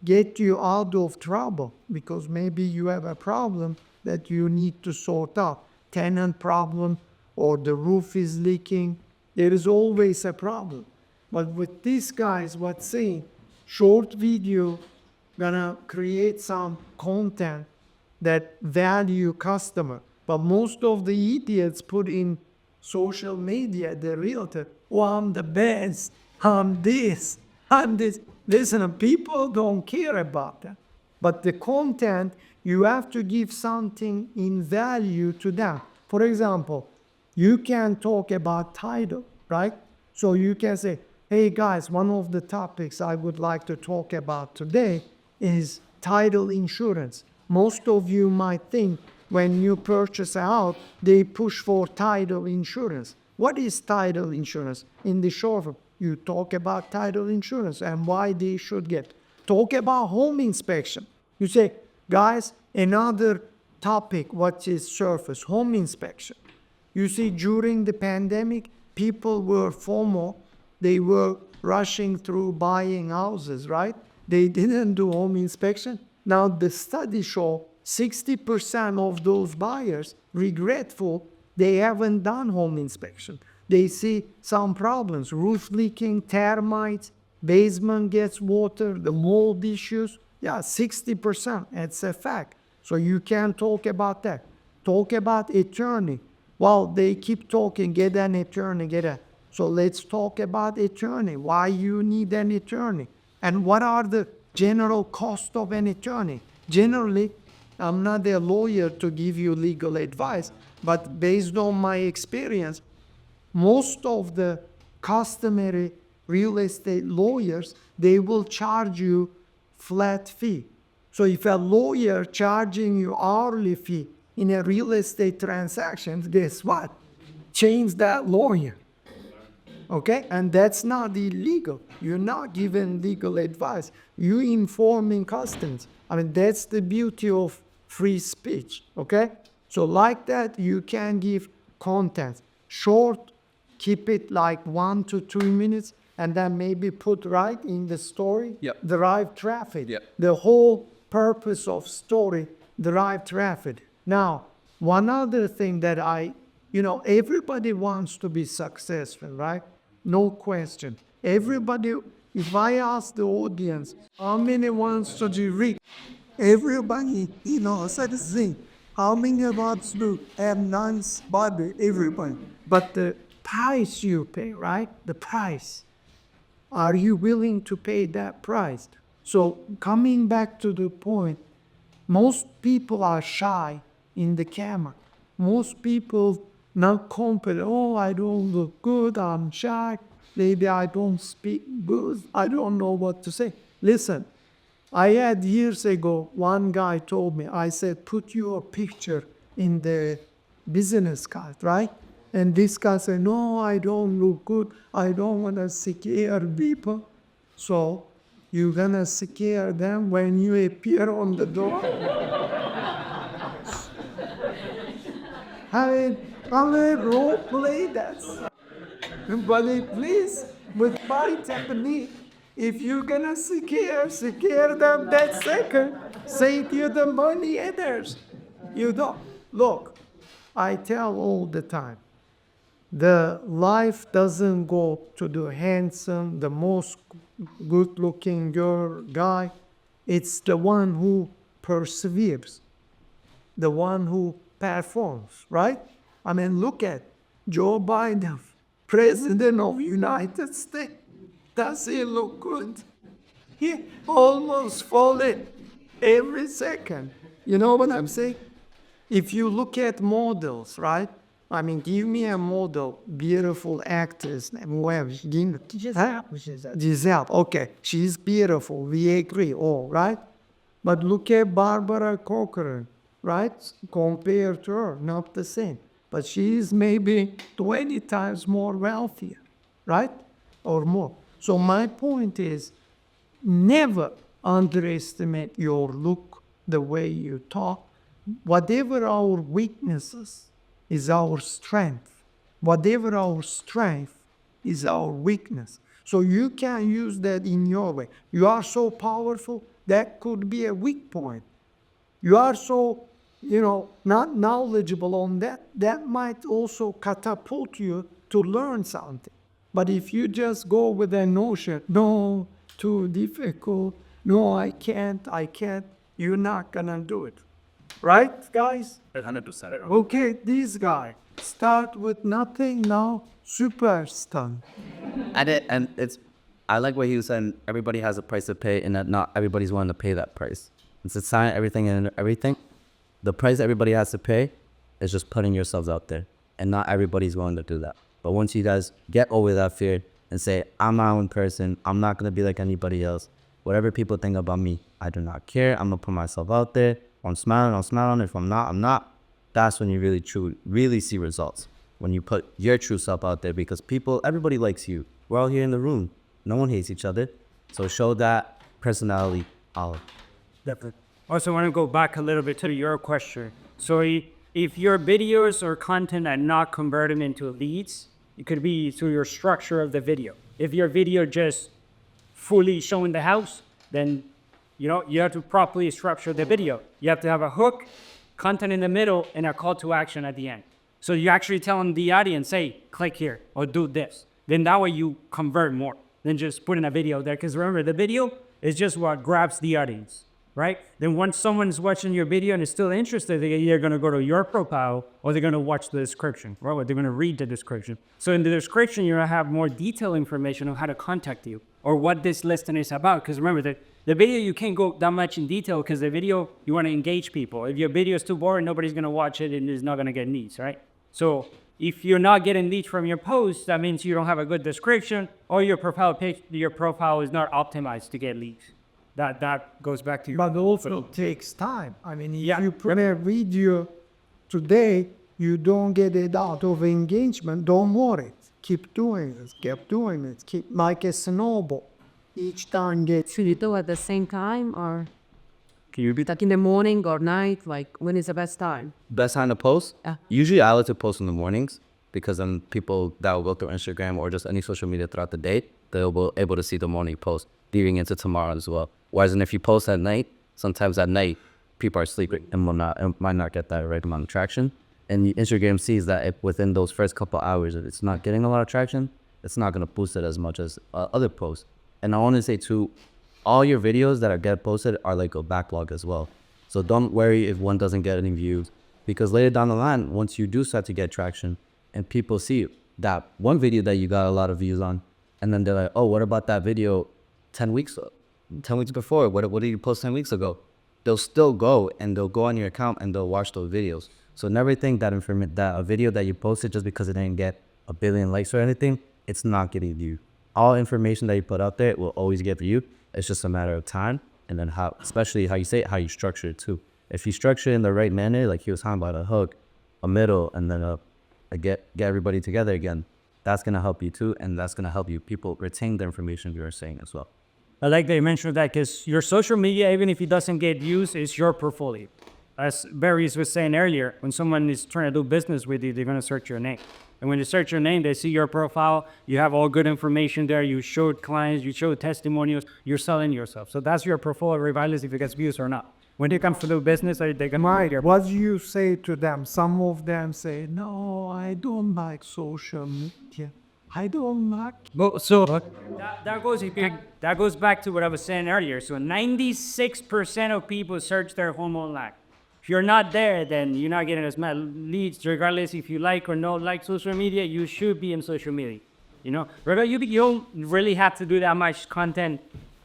Speaker 3: get you out of trouble because maybe you have a problem that you need to sort out. Tenant problem or the roof is leaking. There is always a problem. But with these guys, what's saying, short video, gonna create some content that value customer. But most of the idiots put in social media, the realtor, oh, I'm the best, I'm this, I'm this. Listen, people don't care about that. But the content, you have to give something in value to them. For example, you can talk about title, right? So you can say, Hey guys, one of the topics I would like to talk about today is title insurance. Most of you might think when you purchase a house, they push for title insurance. What is title insurance? In the short, you talk about title insurance and why they should get. Talk about home inspection. You say, guys, another topic what is surface, home inspection. You see, during the pandemic, people were FOMO. They were rushing through buying houses, right? They didn't do home inspection. Now the study show 60% of those buyers regretful they haven't done home inspection. They see some problems, roof leaking, termites, basement gets water, the mold issues. Yeah, 60%, it's a fact. So you can't talk about that. Talk about attorney. Well, they keep talking, get an attorney, So let's talk about attorney, why you need an attorney, and what are the general cost of an attorney. Generally, I'm not a lawyer to give you legal advice, but based on my experience, most of the customary real estate lawyers, they will charge you flat fee. So if a lawyer charging you hourly fee in a real estate transaction, guess what? Change that lawyer. Okay? And that's not illegal. You're not giving legal advice. You're informing customers. I mean, that's the beauty of free speech. Okay? So like that, you can give content. Short, keep it like 1 to 2 minutes, and then maybe put right in the story, drive traffic. The whole purpose of story, drive traffic. Now, one other thing that everybody wants to be successful, right? No question. Everybody, if I ask the audience, how many wants to be rich? Everybody, said the same. How many wants to have nice body? Everybody. But the price you pay, right? The price. Are you willing to pay that price? So coming back to the point, most people are shy in the camera. Most people not confident. Oh, I don't look good. I'm shy. Maybe I don't speak good. I don't know what to say. Listen, I had years ago, one guy told me, I said, put your picture in the business card, right? And this guy said, no, I don't look good. I don't want to scare people. So you're going to scare them when you appear on the door? I mean, role play that. But please, with my technique, if you're gonna scare them that second, save you the money others. You don't. Look, I tell all the time, the life doesn't go to the handsome, the most good-looking girl, guy. It's the one who perseveres, the one who performs, right? I mean, look at Joe Biden, President of United States. Does he look good? He almost fallen every second. You know what I'm saying? If you look at models, right? I mean, give me a model, beautiful actress, whoever. Giselle. Okay, she's beautiful. We agree, all right? But look at Barbara Corcoran, right? Compared to her, not the same. But she's maybe 20 times more wealthier, right? Or more. So my point is, never underestimate your look, the way you talk. Whatever our weaknesses is our strength. Whatever our strength is our weakness. So you can use that in your way. You are so powerful, that could be a weak point. You are so, not knowledgeable on that, that might also catapult you to learn something. But if you just go with a notion, no, too difficult, no, I can't, you're not gonna do it. Right, guys?
Speaker 5: 100%.
Speaker 3: Okay, this guy, start with nothing, now superstar.
Speaker 2: I like what he was saying, everybody has a price to pay and that not everybody's willing to pay that price. It's a sign, everything. The price everybody has to pay is just putting yourselves out there. And not everybody's willing to do that. But once you guys get over that fear, and say, I'm my own person. I'm not going to be like anybody else. Whatever people think about me, I do not care. I'm going to put myself out there. If I'm smiling, I'm smiling. If I'm not, I'm not. That's when you really see results. When you put your true self out there, because everybody likes you. We're all here in the room. No one hates each other. So show that personality out.
Speaker 1: Definitely. Also, I want to go back a little bit to your question. So if your videos or content are not converted into leads, it could be through your structure of the video. If your video just fully showing the house, then you have to properly structure the video. You have to have a hook, content in the middle, and a call to action at the end. So you're actually telling the audience, hey, click here or do this. Then that way you convert more than just putting a video there. Because remember, the video is just what grabs the audience, right? Then once someone's watching your video and is still interested, they're either going to go to your profile or they're going to watch the description, right? Or they're going to read the description. So in the description, you're going to have more detailed information on how to contact you or what this listing is about. Because remember, the video, you can't go that much in detail because the video, you want to engage people. If your video is too boring, nobody's going to watch it and it's not going to get leads, right? So if you're not getting leads from your posts, that means you don't have a good description or your profile is not optimized to get leads. That goes back to your...
Speaker 3: But also takes time. I mean, if you put a video today, you don't get it out of engagement, don't worry. Keep doing it. Keep like a snowball. Each time gets...
Speaker 4: Should you do at the same time or
Speaker 2: Can you repeat that?
Speaker 4: like in the morning or night? Like when is the best time?
Speaker 2: Best time to post?
Speaker 4: Yeah.
Speaker 2: Usually I like to post in the mornings because then people that will go through Instagram or just any social media throughout the day, they'll be able to see the morning post leading into tomorrow as well. Whereas if you post at night, sometimes at night, people are sleeping and might not get that right amount of traction. And Instagram sees that if within those first couple hours, if it's not getting a lot of traction, it's not going to boost it as much as other posts. And I want to say too, all your videos that get posted are like a backlog as well. So don't worry if one doesn't get any views, because later down the line, once you do start to get traction and people see that one video that you got a lot of views on, and then they're like, oh, what about that video 10 weeks before? What did you post 10 weeks ago? They'll still go and they'll go on your account and they'll watch those videos. So never think that a video that you posted just because it didn't get a billion likes or anything, it's not getting views. All information that you put out there will always get viewed. It's just a matter of time, and then especially how you say it, how you structure it too. If you structure it in the right manner, like he was talking about, a hook, a middle, and then get everybody together again, that's gonna help you too, and that's gonna help you people retain the information you were saying as well.
Speaker 1: I like that you mentioned that because your social media, even if it doesn't get views, is your portfolio. As Barry was saying earlier, when someone is trying to do business with you, they're going to search your name. And when they search your name, they see your profile, you have all good information there, you showed clients, you showed testimonials, you're selling yourself. So that's your portfolio, regardless if it gets views or not. When it comes to do business, they can
Speaker 3: Mike, what do you say to them? Some of them say, no, I don't like social media. I don't like...
Speaker 1: So that goes back to what I was saying earlier. So 96% of people search their home online. If you're not there, then you're not getting as many leads. Regardless if you like or not like social media, you should be in social media. You don't really have to do that much content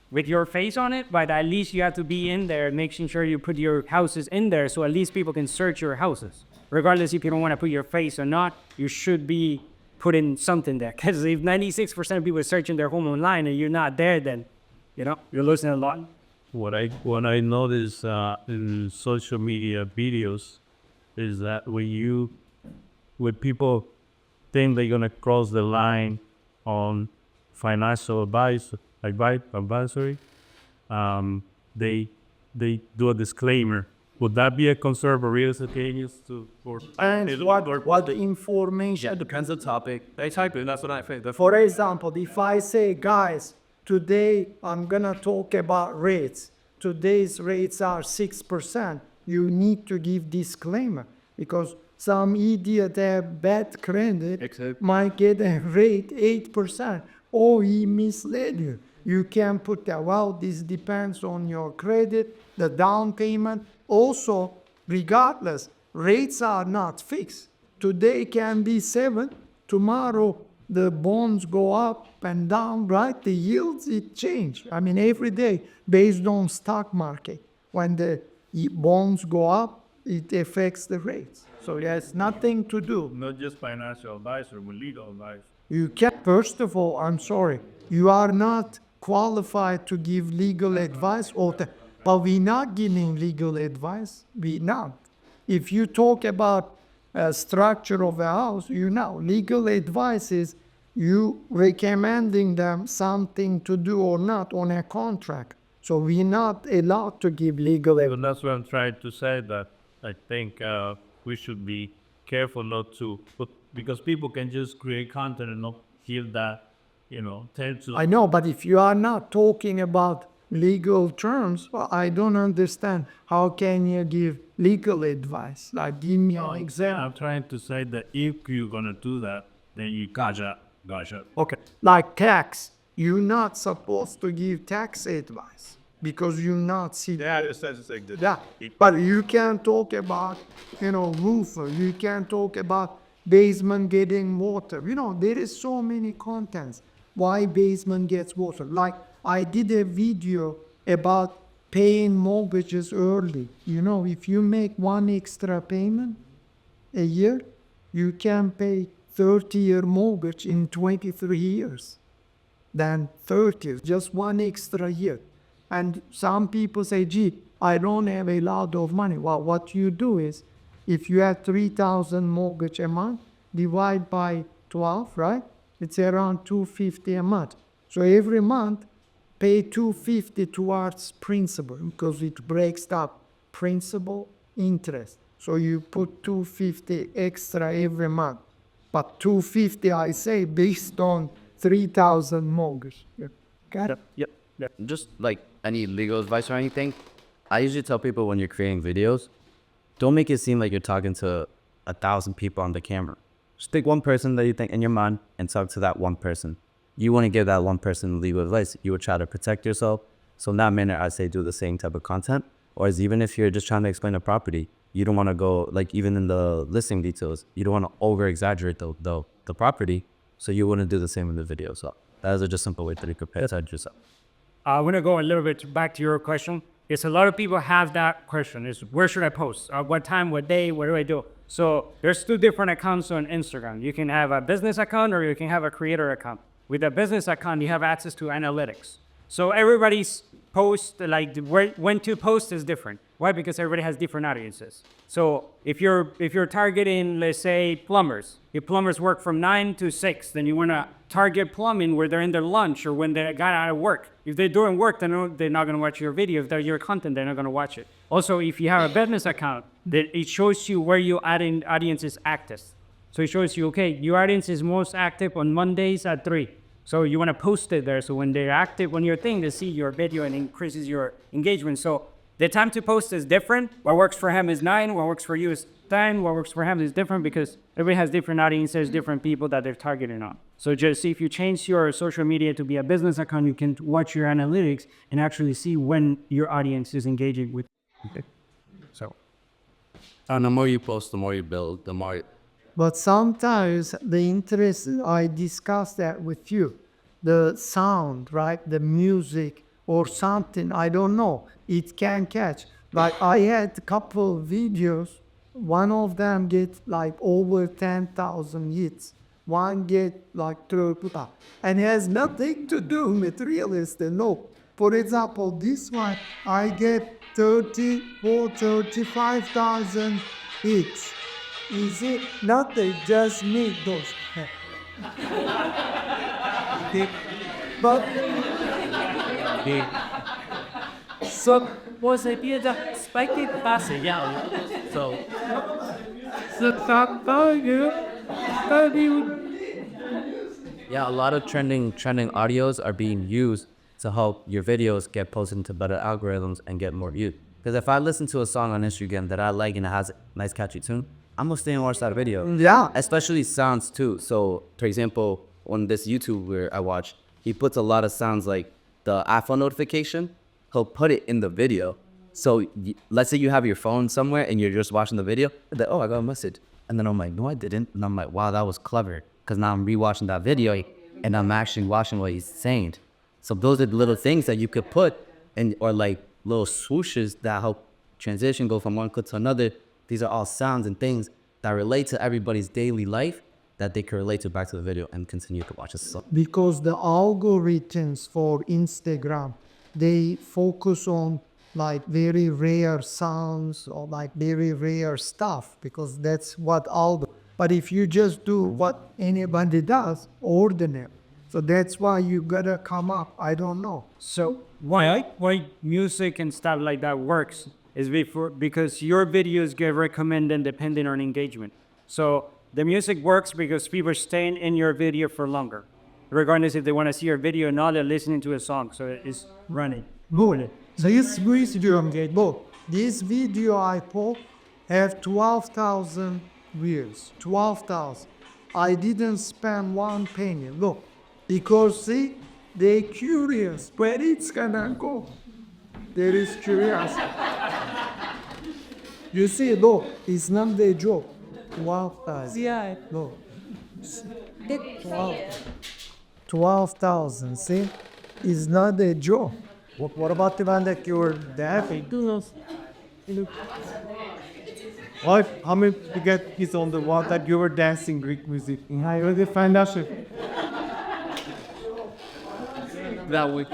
Speaker 1: with your face on it, but at least you have to be in there, making sure you put your houses in there so at least people can search your houses. Regardless if you don't want to put your face or not, you should be putting something there. Because if 96% of people are searching their home online and you're not there, then you're losing a lot.
Speaker 6: What I notice in social media videos is that when people think they're gonna cross the line on financial advisory, they do a disclaimer. Would that be a concern for real estate agents
Speaker 3: And what information?
Speaker 5: Yeah, depends on the topic. They type it, that's what I think.
Speaker 3: For example, if I say, guys, today I'm gonna talk about rates. Today's rates are 6%. You need to give disclaimer because some idiot have bad credit might get a rate 8%. Oh, he misled you. You can put that, well, this depends on your credit, the down payment. Also, regardless, rates are not fixed. Today can be 7, tomorrow the bonds go up and down, right? The yields, it change. I mean, every day based on stock market. When the bonds go up, it affects the rates. So there's nothing to do.
Speaker 6: not just financial advisor, but legal advice.
Speaker 3: You can't, first of all, I'm sorry, you are not qualified to give legal advice, but we're not giving legal advice. We not. If you talk about structure of a house, you know, legal advice is you recommending them something to do or not on a contract. So we're not allowed to give legal advice.
Speaker 6: And that's what I'm trying to say, that I think we should be careful not to put, because people can just create content and not feel that, tend to.
Speaker 3: I know, but if you are not talking about legal terms, well, I don't understand how can you give legal advice? Like, give me an example.
Speaker 6: I'm trying to say that if you're gonna do that, then you gotcha.
Speaker 3: Okay, like tax, you're not supposed to give tax advice because you're not see.
Speaker 5: Yeah, it says like that.
Speaker 3: Yeah, but you can talk about, roofer. You can talk about basement getting water. There is so many contents. Why basement gets water? Like I did a video about paying mortgages early. If you make one extra payment a year, you can pay 30-year mortgage in 23 years. Than 30, just one extra year. And some people say, gee, I don't have a lot of money. Well, what you do is, if you have 3,000 mortgage a month, divide by 12, right? It's around $250 a month. So every month, pay $250 towards principal because it breaks up principal interest. So you put $250 extra every month. But $250, I say, based on 3,000 mortgage. Got it?
Speaker 2: Yep. Just like any legal advice or anything, I usually tell people when you're creating videos, don't make it seem like you're talking to 1,000 people on the camera. Just pick one person that you think in your mind and talk to that one person. You want to give that one person legal advice. You would try to protect yourself. So in that manner, I say do the same type of content. Or as even if you're just trying to explain a property, you don't want to go, like even in the listing details, you don't want to over-exaggerate the property. So you wouldn't do the same in the video. So that is just a simple way that you could protect yourself.
Speaker 1: I want to go a little bit back to your question. It's a lot of people have that question is where should I post? What time, what day, what do I do? So there's two different accounts on Instagram. You can have a business account or you can have a creator account. With a business account, you have access to analytics. So everybody's post, like when to post is different. Why? Because everybody has different audiences. So if you're targeting, let's say, plumbers, if plumbers work from 9 to 6, then you want to target plumbing where they're in their lunch or when they got out of work. If they're doing work, they're not going to watch your video. If they're your content, they're not going to watch it. Also, if you have a business account, then it shows you where your audience is active. So it shows you, okay, your audience is most active on Mondays at 3. So you want to post it there. So when they're active on your thing, they see your video and increases your engagement. So the time to post is different. What works for him is 9. What works for you is 10. What works for him is different because everybody has different audiences, different people that they're targeting on. So just see if you change your social media to be a business account, you can watch your analytics and actually see when your audience is engaging with it. So.
Speaker 2: And the more you post, the more you build, the more.
Speaker 3: But sometimes the interest, I discussed that with you, the sound, right? The music or something, I don't know. It can catch. Like I had a couple videos, one of them get like over 10,000 hits. One get like 30,000. And it has nothing to do with real estate, no. For example, this one, I get 35,000 hits. Is it nothing? Just me those. But
Speaker 1: So was a bit expected passing, yeah. So
Speaker 2: Yeah, a lot of trending audios are being used to help your videos get posted into better algorithms and get more views. Because if I listen to a song on Instagram that I like and it has a nice catchy tune, I'm gonna stay and watch that video.
Speaker 3: yeah,
Speaker 2: Especially sounds too. So, for example, on this YouTuber I watch, he puts a lot of sounds like the iPhone notification. He'll put it in the video. So let's say you have your phone somewhere and you're just watching the video. Then, oh, I got a message. And then I'm like, no, I didn't. And I'm like, wow, that was clever. Because now I'm rewatching that video and I'm actually watching what he's saying. So those are the little things that you could put in, or like little swooshes that help transition, go from one clip to another. These are all sounds and things that relate to everybody's daily life that they can relate to back to the video and continue to watch it. So
Speaker 3: Because the algorithms for Instagram, they focus on like very rare sounds or like very rare stuff because that's what algo. But if you just do what anybody does, ordinary. So that's why you gotta come up. I don't know.
Speaker 1: So why music and stuff like that works is because your videos get recommended depending on engagement. So the music works because people are staying in your video for longer, regardless if they want to see your video or not. They're listening to a song, so it's running.
Speaker 3: Good. This video look, this video I put have 12,000 views. 12,000. I didn't spend one penny. Look, because see, they curious where it's gonna go. There is curiosity. You see, look, it's not a joke. 12,000.
Speaker 4: Yeah.
Speaker 3: Look. 12,000, see? It's not a joke. What about the one that you were dancing?
Speaker 5: Like, how many you get is on the one that you were dancing Greek music? I already find out that week.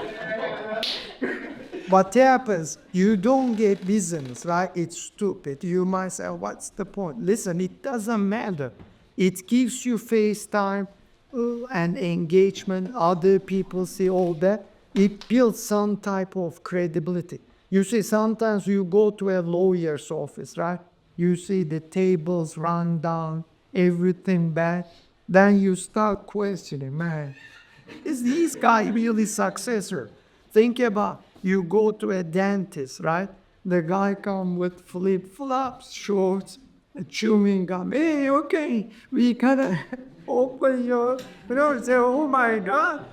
Speaker 3: What happens? You don't get business, right? It's stupid. You might say, what's the point? Listen, it doesn't matter. It gives you FaceTime and engagement. Other people see all that. It builds some type of credibility. You see, sometimes you go to a lawyer's office, right? You see the tables run down, everything bad. Then you start questioning, man, is this guy really successful? Think about, you go to a dentist, right? The guy come with flip-flops, shorts, chewing gum. Hey, okay, we gotta open your, say, oh my God,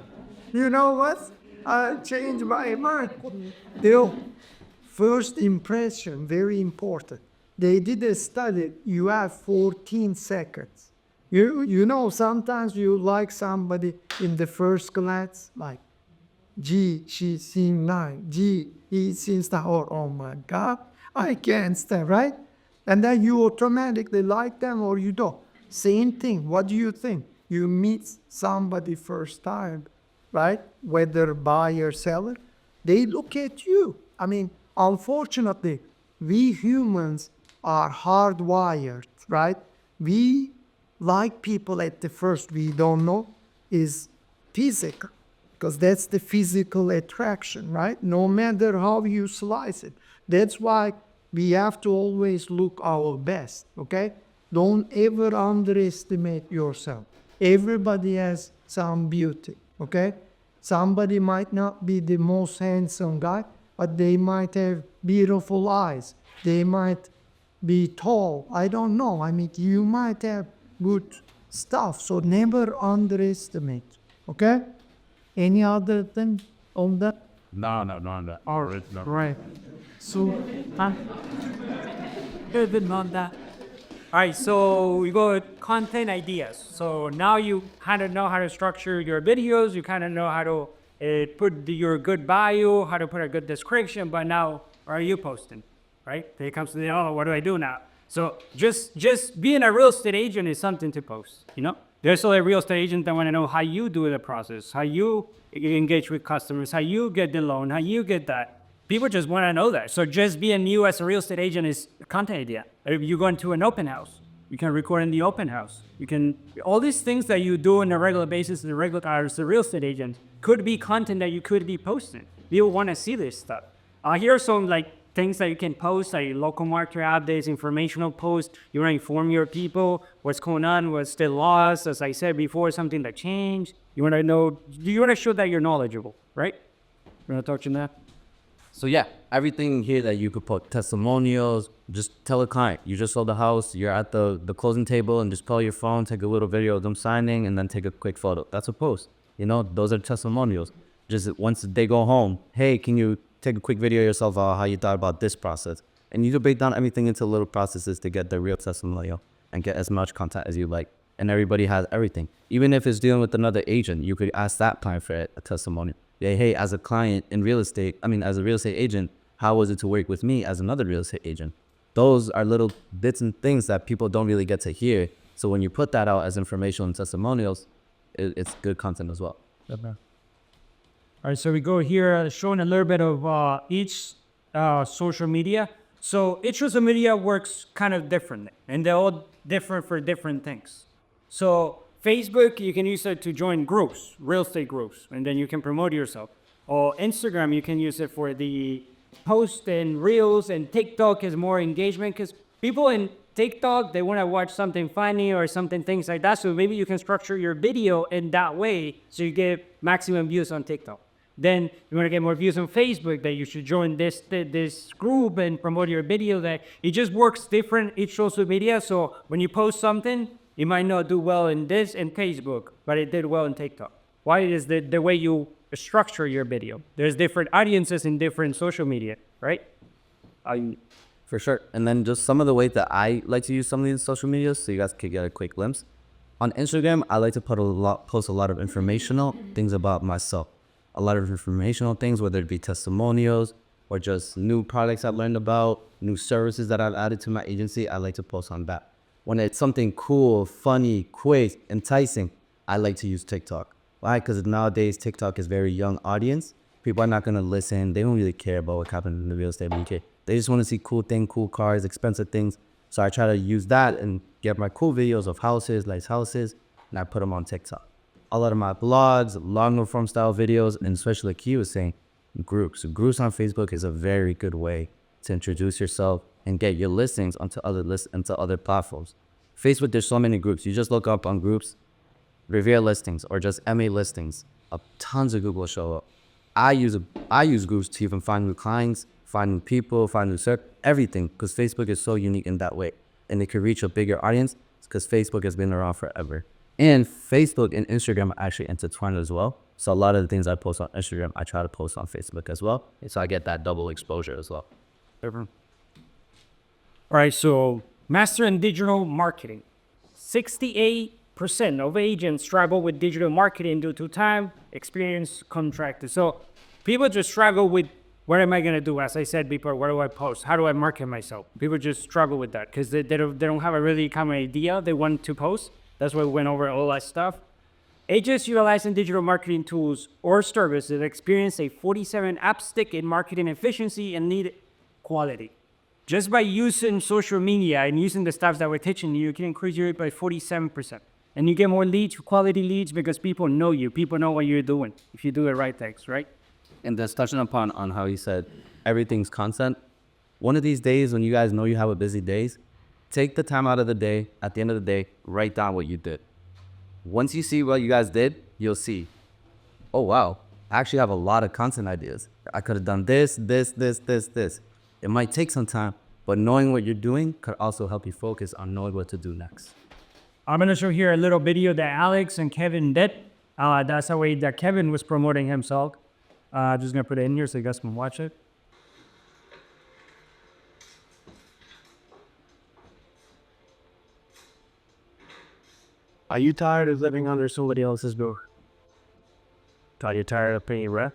Speaker 3: you know what? I changed my mind. First impression, very important. They did a study, you have 14 seconds. You know, sometimes you like somebody in the first glance, like, gee, she seems nice. Gee, he seems nice. Oh my God, I can't stand, right? And then you automatically like them or you don't. Same thing. What do you think? You meet somebody first time, right? Whether buyer, seller, they look at you. I mean, unfortunately, we humans are hardwired, right? We like people at the first we don't know is physical. Because that's the physical attraction, right? No matter how you slice it. That's why we have to always look our best, okay? Don't ever underestimate yourself. Everybody has some beauty, okay? Somebody might not be the most handsome guy, but they might have beautiful eyes. They might be tall. I don't know. I mean, you might have good stuff. So never underestimate, okay? Any other thing on that?
Speaker 6: No, on that.
Speaker 3: All right. So,
Speaker 4: Good on that.
Speaker 1: All right, so we go with content ideas. So now you kind of know how to structure your videos. You kind of know how to put your good bio, how to put a good description. But now, are you posting? Right? Then it comes to the, what do I do now? So just being a real estate agent is something to post, you know? There's also a real estate agent that want to know how you do the process, how you engage with customers, how you get the loan, how you get that. People just want to know that. So just being you as a real estate agent is a content idea. If you go into an open house, you can record in the open house. You can, all these things that you do on a regular basis as a real estate agent could be content that you could be posting. People want to see this stuff. Here are some like things that you can post, like local market updates, informational posts. You want to inform your people what's going on, what's still lost. As I said before, something that changed. You want to know, you want to show that you're knowledgeable, right? You want to touch on that?
Speaker 2: So yeah, everything here that you could put testimonials, just tell a client, you just sold the house, you're at the closing table and just pull your phone, take a little video of them signing and then take a quick photo. That's a post. You know, those are testimonials. Just once they go home, hey, can you take a quick video of yourself how you thought about this process? And you can break down everything into little processes to get the real testimonial and get as much content as you like. And everybody has everything. Even if it's dealing with another agent, you could ask that client for a testimonial. Hey, as a client in real estate, as a real estate agent, how was it to work with me as another real estate agent? Those are little bits and things that people don't really get to hear. So when you put that out as information and testimonials, it's good content as well.
Speaker 1: All right, so we go here showing a little bit of each social media. So each social media works kind of differently, and they're all different for different things. So Facebook, you can use it to join groups, real estate groups, and then you can promote yourself. Or Instagram, you can use it for the post and reels, and TikTok is more engagement because people in TikTok, they want to watch something funny or something, things like that. So maybe you can structure your video in that way so you get maximum views on TikTok. Then you want to get more views on Facebook, that you should join this group and promote your video. That it just works different each social media. So when you post something, it might not do well in this and Facebook, but it did well in TikTok. Why is the way you structure your video? There's different audiences in different social media, right?
Speaker 2: For sure. And then just some of the ways that I like to use some of these social medias, so you guys could get a quick glimpse. On Instagram, I like to post a lot of informational things about myself. A lot of informational things, whether it be testimonials or just new products I've learned about, new services that I've added to my agency. I like to post on that. When it's something cool, funny, quick, enticing, I like to use TikTok. Why? Because nowadays TikTok is very young audience. People are not going to listen. They don't really care about what happened in the real estate market. They just want to see cool things, cool cars, expensive things. So I try to use that and get my cool videos of houses, nice houses, and I put them on TikTok. A lot of my blogs, longer form style videos, and especially like he was saying, groups. Groups on Facebook is a very good way to introduce yourself and get your listings onto other platforms. Facebook, there's so many groups. You just look up on groups, Revere listings or just MA listings. Tons of Google show up. I use groups to even find new clients, find new people, find new search, everything, because Facebook is so unique in that way. And it can reach a bigger audience because Facebook has been around forever. And Facebook and Instagram are actually intertwined as well. So a lot of the things I post on Instagram, I try to post on Facebook as well. And so I get that double exposure as well.
Speaker 1: All right, so master in digital marketing. 68% of agents struggle with digital marketing due to time, experience, contracted. So people just struggle with, what am I going to do? As I said before, what do I post? How do I market myself? People just struggle with that because they don't have a really common idea they want to post. That's why we went over all that stuff. Agents utilizing digital marketing tools or services experience a 47 uptick in marketing efficiency and lead quality. Just by using social media and using the stuff that we're teaching you, you can increase your rate by 47%. And you get more leads, quality leads, because people know you. People know what you're doing if you do the right things, right?
Speaker 2: And that's touching upon on how he said everything's content. One of these days when you guys know you have a busy days, take the time out of the day, at the end of the day, write down what you did. Once you see what you guys did, you'll see, oh wow, I actually have a lot of content ideas. I could have done this. It might take some time, but knowing what you're doing could also help you focus on knowing what to do next.
Speaker 1: I'm gonna show here a little video that Alex and Kevin did. That's the way that Kevin was promoting himself. Just gonna put it in here so you guys can watch it.
Speaker 6: Are you tired of living under somebody else's door? Are you tired of paying rent?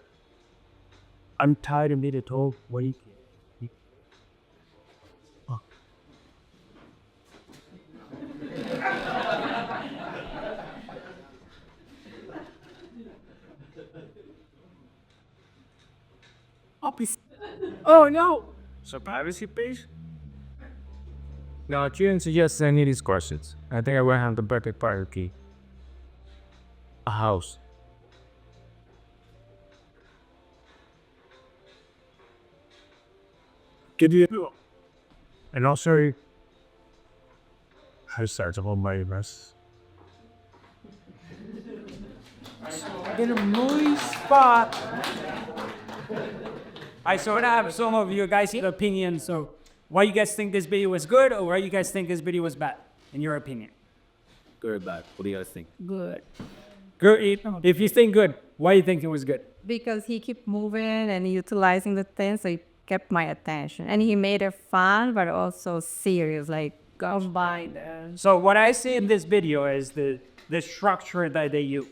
Speaker 6: I'm tired of being told what you can.
Speaker 1: Oh no!
Speaker 6: So privacy, please?
Speaker 5: Now, June suggests any these questions. I think I will have the perfect part key.
Speaker 6: A house.
Speaker 5: Could you? And also, I start to hold my breath.
Speaker 1: In a moist spot. I sort of have some of you guys' opinions. So, why you guys think this video was good, or why you guys think this video was bad, in your opinion?
Speaker 2: Good or bad? What do you guys think?
Speaker 4: Good.
Speaker 1: Good. If you think good, why you think it was good?
Speaker 4: Because he kept moving and utilizing the things, so he kept my attention. And he made it fun, but also serious, like combined.
Speaker 1: So what I see in this video is the structure that they use,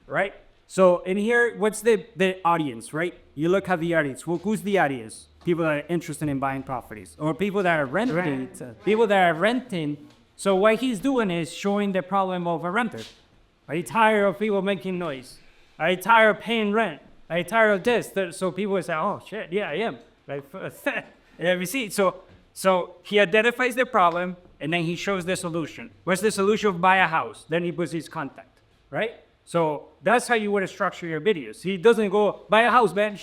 Speaker 1: right? So in here, what's the audience, right? You look at the audience. Well, who's the audience? People that are interested in buying properties, or people that are renting. People that are renting So what he's doing is showing the problem of a renter. Are you tired of people making noise? Are you tired of paying rent? Are you tired of this? So people will say, oh shit, yeah, I am. Right? Yeah, we see. So he identifies the problem and then he shows the solution. What's the solution? Buy a house. Then he puts his contact, right? So that's how you would structure your videos. He doesn't go, buy a house, man.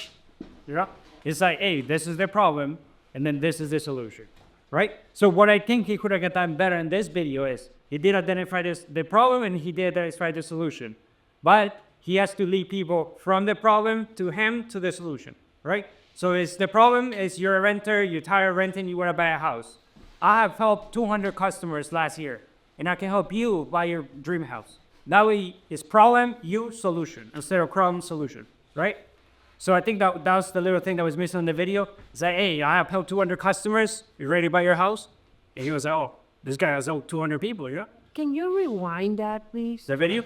Speaker 1: You know? It's like, hey, this is the problem, and then this is the solution, right? So what I think he could have done better in this video is he did identify the problem and he did identify the solution. But he has to lead people from the problem to him to the solution, right? So it's the problem is you're a renter, you're tired of renting, you want to buy a house. I have helped 200 customers last year, and I can help you buy your dream house. That way, it's problem, you, solution, instead of problem, solution, right? So I think that was the little thing that was missing in the video. It's like, hey, I have helped 200 customers. You ready to buy your house? And he was like, oh, this guy has helped 200 people, you know?
Speaker 7: Can you rewind that, please?
Speaker 1: The video?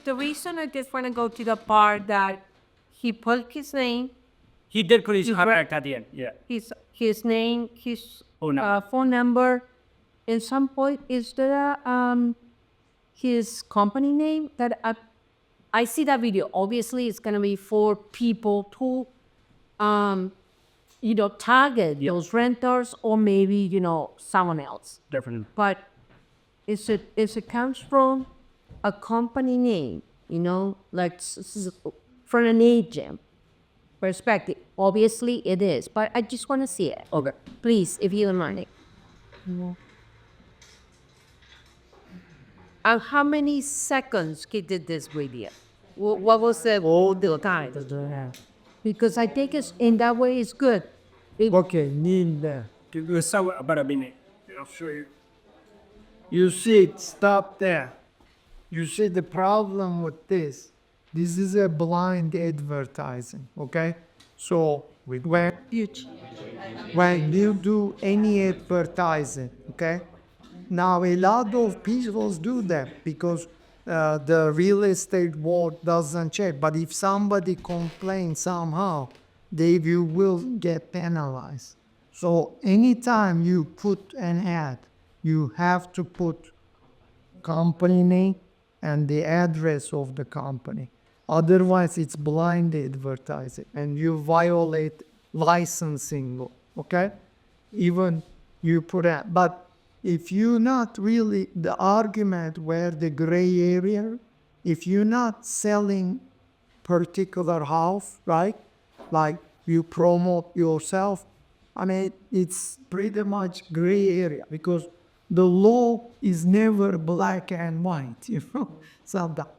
Speaker 7: The reason I just want to go to the part that he put his name,
Speaker 1: He did put his contact at the end, yeah.
Speaker 7: his name, his
Speaker 1: Oh, no.
Speaker 7: phone number. At some point, is there his company name that I see that video? Obviously, it's gonna be for people to, target those renters or maybe someone else.
Speaker 1: Definitely.
Speaker 7: But if it comes from a company name, like from an agent perspective, obviously it is. But I just want to see it.
Speaker 1: Okay.
Speaker 7: Please, if you don't mind. And how many seconds he did this video? What was the time? Because I think in that way it's good.
Speaker 3: Okay, kneel there.
Speaker 1: Give us about a minute. I'll show you.
Speaker 3: You see it, stop there. You see the problem with this. This is a blind advertising, okay? So when you do any advertising, okay? Now a lot of people do that because the real estate world doesn't check. But if somebody complains somehow, you will get penalized. So anytime you put an ad, you have to put company name and the address of the company. Otherwise, it's blind advertising and you violate licensing law, okay? Even you put that. But if you're not really, the argument where the gray area, if you're not selling particular house, right? Like you promote yourself, I mean, it's pretty much gray area because the law is never black and white, sometimes.